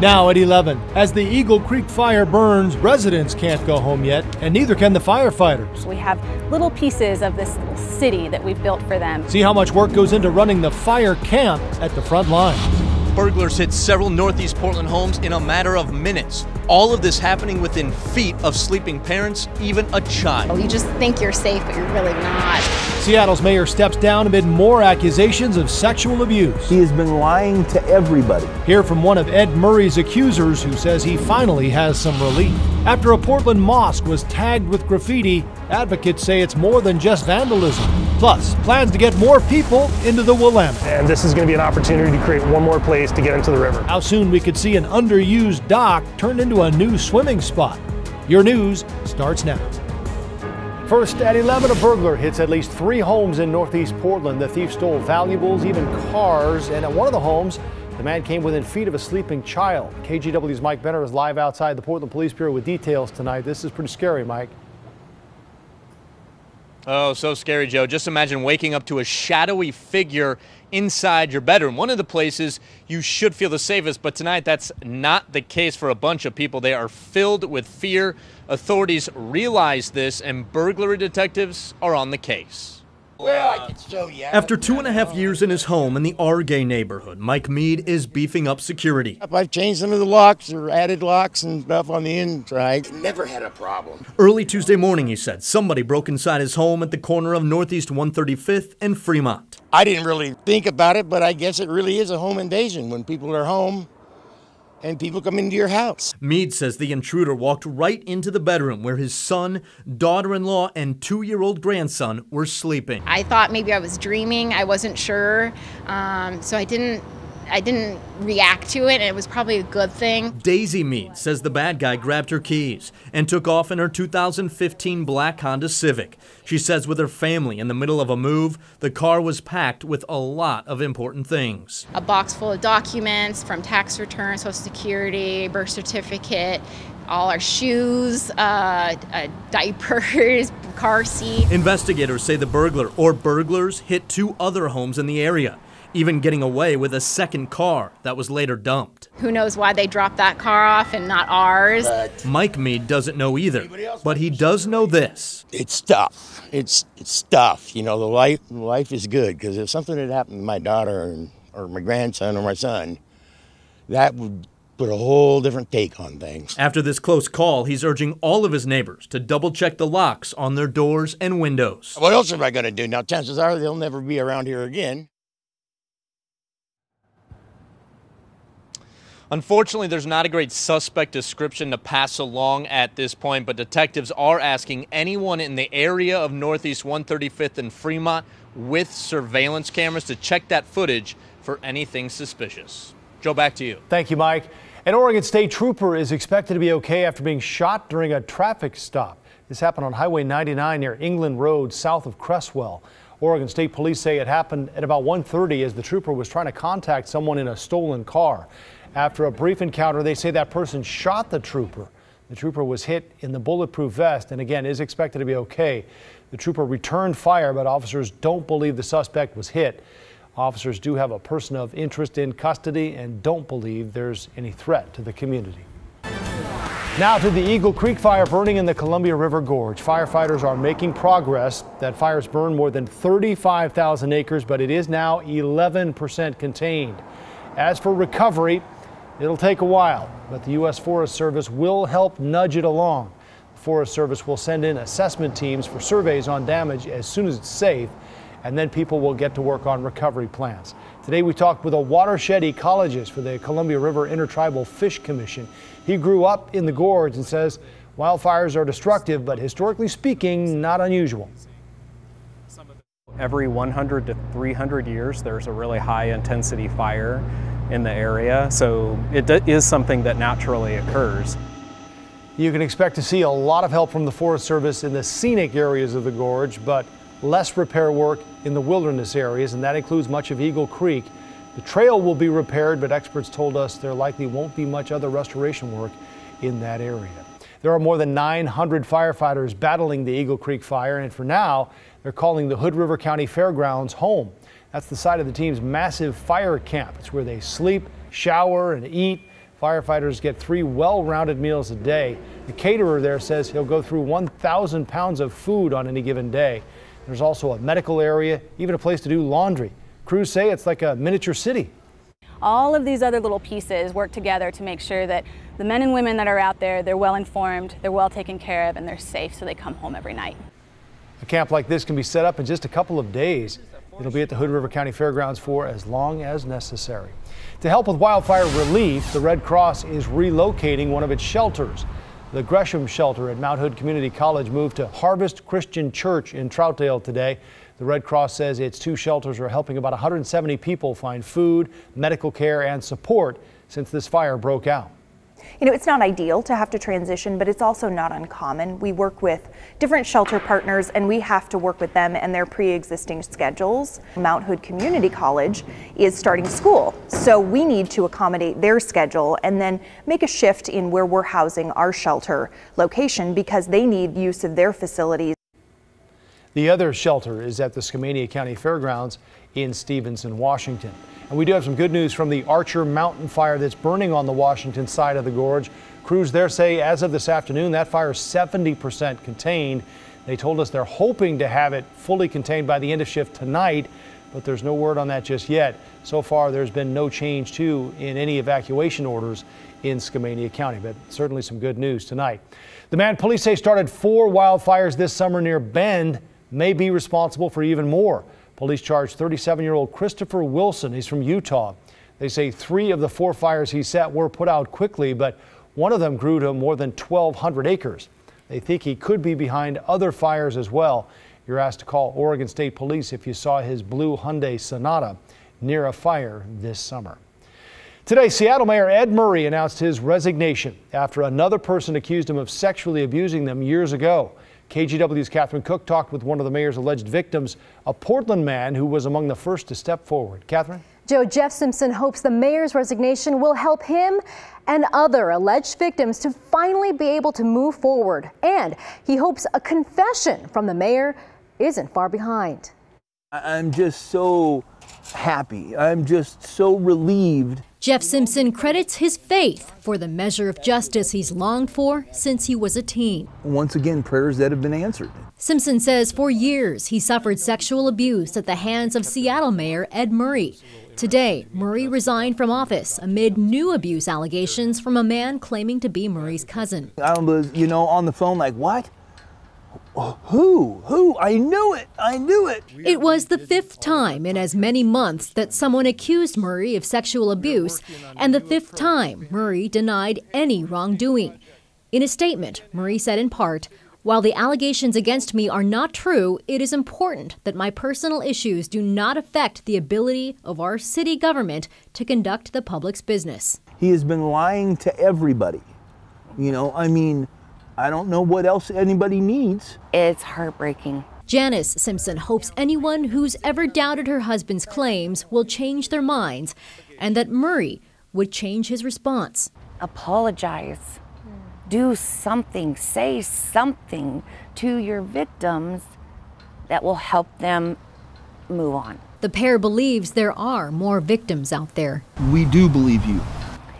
Now at 11, as the Eagle Creek fire burns, residents can't go home yet, and neither can the firefighters. We have little pieces of this little city that we've built for them. See how much work goes into running the fire camp at the front lines. Burglars hit several Northeast Portland homes in a matter of minutes. All of this happening within feet of sleeping parents, even a child. You just think you're safe, but you're really not. Seattle's mayor steps down amid more accusations of sexual abuse. He has been lying to everybody. Hear from one of Ed Murray's accusers who says he finally has some relief. After a Portland mosque was tagged with graffiti, advocates say it's more than just vandalism. Plus, plans to get more people into the Willamette. And this is going to be an opportunity to create one more place to get into the river. How soon we could see an underused dock turned into a new swimming spot. Your news starts now. First at 11, a burglar hits at least 3 homes in Northeast Portland. The thief stole valuables, even cars, and at one of the homes, the man came within feet of a sleeping child. KGW's Mike Benner is live outside the Portland Police Bureau with details tonight. This is pretty scary, Mike. Oh, so scary, Joe. Just imagine waking up to a shadowy figure inside your bedroom. One of the places you should feel the safest, but tonight that's not the case for a bunch of people. They are filled with fear. Authorities realize this, and burglary detectives are on the case. Well, I can show you. After 2.5 years in his home in the Argay neighborhood, Mike Mead is beefing up security. I've changed some of the locks or added locks and stuff on the inside. Never had a problem. Early Tuesday morning, he said, somebody broke inside his home at the corner of Northeast 135th and Fremont. I didn't really think about it, but I guess it really is a home invasion when people are home and people come into your house. Mead says the intruder walked right into the bedroom where his son, daughter-in-law, and 2-year-old grandson were sleeping. I thought maybe I was dreaming. I wasn't sure, so I didn't react to it, and it was probably a good thing. Daisy Mead says the bad guy grabbed her keys and took off in her 2015 black Honda Civic. She says with her family in the middle of a move, the car was packed with a lot of important things. A box full of documents from tax returns, Social Security, birth certificate, all our shoes, diapers, car seat. Investigators say the burglar or burglars hit 2 other homes in the area, even getting away with a second car that was later dumped. Who knows why they dropped that car off and not ours? Mike Mead doesn't know either, but he does know this. It's stuff. It's stuff. You know, the life is good, because if something had happened to my daughter or my grandson or my son, that would put a whole different take on things. After this close call, he's urging all of his neighbors to double-check the locks on their doors and windows. What else am I going to do? Now, chances are they'll never be around here again. Unfortunately, there's not a great suspect description to pass along at this point, but detectives are asking anyone in the area of Northeast 135th and Fremont with surveillance cameras to check that footage for anything suspicious. Joe, back to you. Thank you, Mike. An Oregon State trooper is expected to be okay after being shot during a traffic stop. This happened on Highway 99 near England Road, south of Cresswell. Oregon State Police say it happened at about 1:30 as the trooper was trying to contact someone in a stolen car. After a brief encounter, they say that person shot the trooper. The trooper was hit in the bulletproof vest and again is expected to be okay. The trooper returned fire, but officers don't believe the suspect was hit. Officers do have a person of interest in custody and don't believe there's any threat to the community. Now to the Eagle Creek fire burning in the Columbia River Gorge. Firefighters are making progress. That fire's burned more than 35,000 acres, but it is now 11% contained. As for recovery, it'll take a while, but the U.S. Forest Service will help nudge it along. The Forest Service will send in assessment teams for surveys on damage as soon as it's safe, and then people will get to work on recovery plans. Today we talked with a watershed ecologist for the Columbia River Intertribal Fish Commission. He grew up in the gorge and says wildfires are destructive, but historically speaking, not unusual. Every 100 to 300 years, there's a really high intensity fire in the area, so it is something that naturally occurs. You can expect to see a lot of help from the Forest Service in the scenic areas of the gorge, but less repair work in the wilderness areas, and that includes much of Eagle Creek. The trail will be repaired, but experts told us there likely won't be much other restoration work in that area. There are more than 900 firefighters battling the Eagle Creek fire, and for now, they're calling the Hood River County Fairgrounds home. That's the site of the team's massive fire camp. It's where they sleep, shower, and eat. Firefighters get 3 well-rounded meals a day. The caterer there says he'll go through 1,000 pounds of food on any given day. There's also a medical area, even a place to do laundry. Crews say it's like a miniature city. All of these other little pieces work together to make sure that the men and women that are out there, they're well informed, they're well taken care of, and they're safe so they come home every night. A camp like this can be set up in just a couple of days. It'll be at the Hood River County Fairgrounds for as long as necessary. To help with wildfire relief, the Red Cross is relocating one of its shelters. The Gresham Shelter at Mount Hood Community College moved to Harvest Christian Church in Troutdale today. The Red Cross says its 2 shelters are helping about 170 people find food, medical care, and support since this fire broke out. You know, it's not ideal to have to transition, but it's also not uncommon. We work with different shelter partners and we have to work with them and their pre-existing schedules. Mount Hood Community College is starting school, so we need to accommodate their schedule and then make a shift in where we're housing our shelter location because they need use of their facilities. The other shelter is at the Skamania County Fairgrounds in Stevenson, Washington. And we do have some good news from the Archer Mountain fire that's burning on the Washington side of the gorge. Crews there say as of this afternoon, that fire is 70% contained. They told us they're hoping to have it fully contained by the end of shift tonight, but there's no word on that just yet. So far, there's been no change too in any evacuation orders in Skamania County, but certainly some good news tonight. The man police say started 4 wildfires this summer near Bend may be responsible for even more. Police charged 37-year-old Christopher Wilson. He's from Utah. They say 3 of the 4 fires he set were put out quickly, but one of them grew to more than 1,200 acres. They think he could be behind other fires as well. You're asked to call Oregon State Police if you saw his blue Hyundai Sonata near a fire this summer. Today, Seattle Mayor Ed Murray announced his resignation after another person accused him of sexually abusing them years ago. KGW's Catherine Cook talked with one of the mayor's alleged victims, a Portland man who was among the first to step forward. Catherine? Joe, Jeff Simpson hopes the mayor's resignation will help him and other alleged victims to finally be able to move forward. And he hopes a confession from the mayor isn't far behind. I'm just so happy. I'm just so relieved. Jeff Simpson credits his faith for the measure of justice he's longed for since he was a teen. Once again, prayers that have been answered. Simpson says for years he suffered sexual abuse at the hands of Seattle Mayor Ed Murray. Today, Murray resigned from office amid new abuse allegations from a man claiming to be Murray's cousin. I was, on the phone like, what? Who? I knew it. It was the 5th time in as many months that someone accused Murray of sexual abuse, and the 5th time Murray denied any wrongdoing. In a statement, Murray said in part, "While the allegations against me are not true, it is important that my personal issues do not affect the ability of our city government to conduct the public's business." He has been lying to everybody. I don't know what else anybody needs. It's heartbreaking. Janice Simpson hopes anyone who's ever doubted her husband's claims will change their minds and that Murray would change his response. Apologize. Do something, say something to your victims that will help them move on. The pair believes there are more victims out there. We do believe you.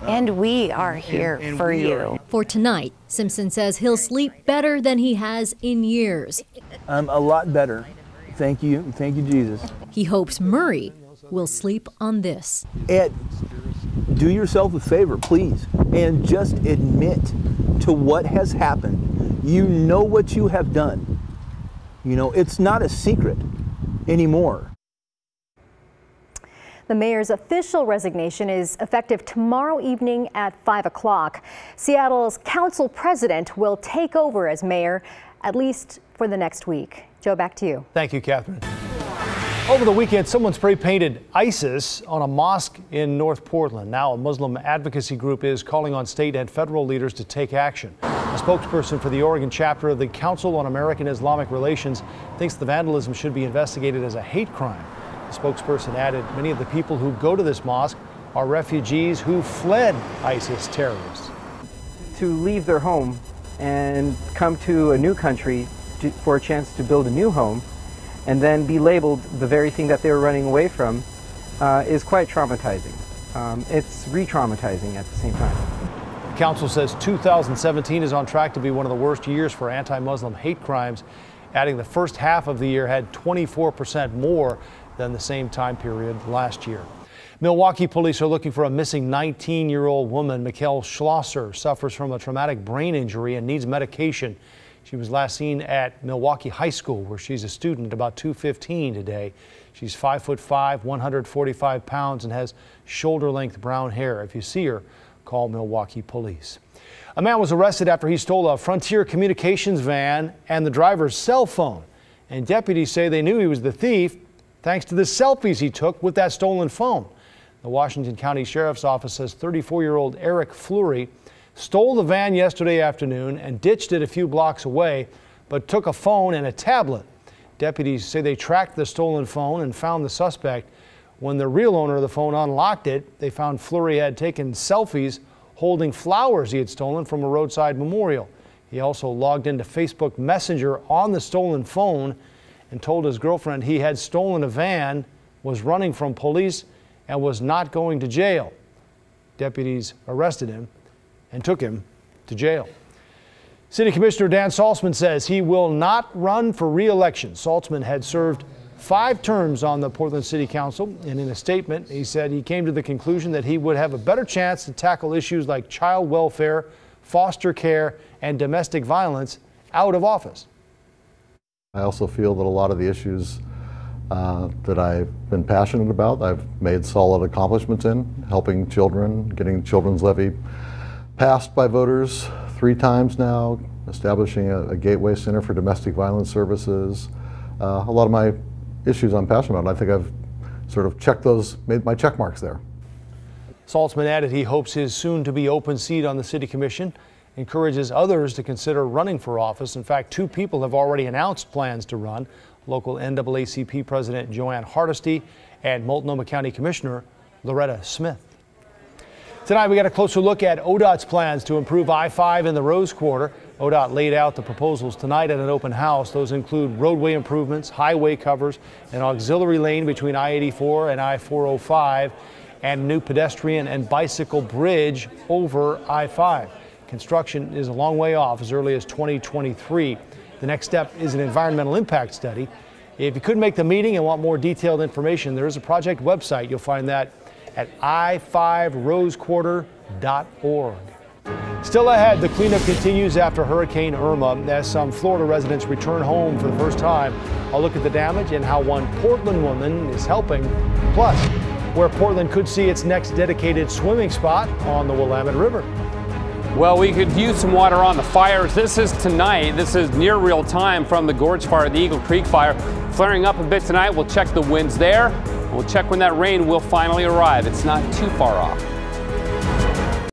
And we are here for you. For tonight, Simpson says he'll sleep better than he has in years. I'm a lot better. Thank you, Jesus. He hopes Murray will sleep on this. Ed, do yourself a favor, please, and just admit to what has happened. You know what you have done. It's not a secret anymore. The mayor's official resignation is effective tomorrow evening at 5 o'clock. Seattle's council president will take over as mayor, at least for the next week. Joe, back to you. Thank you, Catherine. Over the weekend, someone spray painted ISIS on a mosque in North Portland. Now a Muslim advocacy group is calling on state and federal leaders to take action. A spokesperson for the Oregon chapter of the Council on American Islamic Relations thinks the vandalism should be investigated as a hate crime. The spokesperson added many of the people who go to this mosque are refugees who fled ISIS terrorists. To leave their home and come to a new country for a chance to build a new home and then be labeled the very thing that they were running away from is quite traumatizing. it's re-traumatizing at the same time. The council says 2017 is on track to be one of the worst years for anti-Muslim hate crimes, adding the first half of the year had 24% more than the same time period last year. Milwaukee police are looking for a missing 19-year-old woman. Mikkel Schlosser suffers from a traumatic brain injury and needs medication. She was last seen at Milwaukee High School, where she's a student, at about 2:15 today. She's 5'5", 145 pounds, and has shoulder-length brown hair. If you see her, call Milwaukee police. A man was arrested after he stole a Frontier Communications van and the driver's cell phone. And deputies say they knew he was the thief thanks to the selfies he took with that stolen phone. The Washington County Sheriff's Office says 34-year-old Eric Fleury stole the van yesterday afternoon and ditched it a few blocks away, but took a phone and a tablet. Deputies say they tracked the stolen phone and found the suspect. When the real owner of the phone unlocked it, they found Fleury had taken selfies holding flowers he had stolen from a roadside memorial. He also logged into Facebook Messenger on the stolen phone and told his girlfriend he had stolen a van, was running from police, and was not going to jail. Deputies arrested him and took him to jail. City Commissioner Dan Saltzman says he will not run for re-election. Saltzman had served 5 terms on the Portland City Council, and in a statement he said he came to the conclusion that he would have a better chance to tackle issues like child welfare, foster care, and domestic violence out of office. I also feel that a lot of the issues that I've been passionate about, I've made solid accomplishments in, helping children, getting children's levy passed by voters 3 times now, establishing a Gateway Center for Domestic Violence Services. A lot of my issues I'm passionate about, I think I've sort of checked those, made my check marks there. Saltzman added he hopes his soon-to-be open seat on the City Commission encourages others to consider running for office. In fact, 2 people have already announced plans to run. Local NAACP President Joanne Hardesty and Multnomah County Commissioner Loretta Smith. Tonight we got a closer look at ODOT's plans to improve I-5 in the Rose Quarter. ODOT laid out the proposals tonight at an open house. Those include roadway improvements, highway covers, an auxiliary lane between I-84 and I-405, and a new pedestrian and bicycle bridge over I-5. Construction is a long way off, as early as 2023. The next step is an environmental impact study. If you couldn't make the meeting and want more detailed information, there is a project website. You'll find that at i5rosequarter.org. Still ahead, the cleanup continues after Hurricane Irma as some Florida residents return home for the first time. I'll look at the damage and how one Portland woman is helping. Plus, where Portland could see its next dedicated swimming spot on the Willamette River. Well, we could use some water on the fires. This is tonight. This is near real time from the Gorge Fire, the Eagle Creek Fire. Flaring up a bit tonight. We'll check the winds there. We'll check when that rain will finally arrive. It's not too far off.